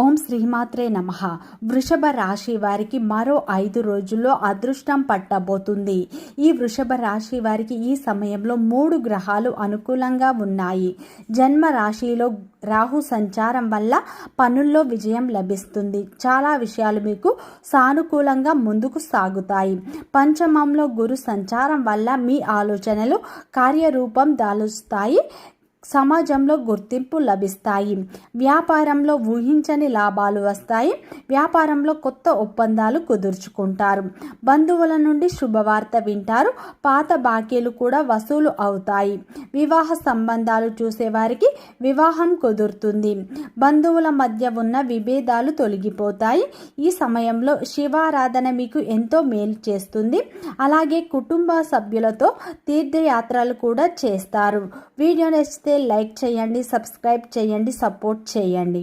ఓం శ్రీమాత్రే నమః. వృషభ రాశి వారికి మరో 5 రోజుల్లో అదృష్టం పట్టబోతుంది. ఈ వృషభ రాశి వారికి ఈ సమయంలో 3 గ్రహాలు అనుకూలంగా ఉన్నాయి. జన్మ రాశిలో రాహు సంచారం వల్ల పనుల్లో విజయం లభిస్తుంది. చాలా విషయాలు మీకు సానుకూలంగా ముందుకు సాగుతాయి. పంచమంలో గురు సంచారం వల్ల మీ ఆలోచనలు కార్యరూపం దాలుస్తాయి. సమాజంలో గుర్తింపు లభిస్తాయి. వ్యాపారంలో ఊహించని లాభాలు వస్తాయి. వ్యాపారంలో కొత్త ఒప్పందాలు కుదుర్చుకుంటారు. బంధువుల నుండి శుభవార్త వింటారు. పాత బాకీలు కూడా వసూలు అవుతాయి. వివాహ సంబంధాలు చూసేవారికి వివాహం కుదురుతుంది. బంధువుల మధ్య ఉన్న విభేదాలు తొలగిపోతాయి. ఈ సమయంలో శివారాధన మీకు ఎంతో మేలు చేస్తుంది. అలాగే కుటుంబ సభ్యులతో తీర్థయాత్రలు కూడా చేస్తారు. వీడియో నచ్చితే లైక్ చేయండి, సబ్స్క్రైబ్ చేయండి, సపోర్ట్ చేయండి.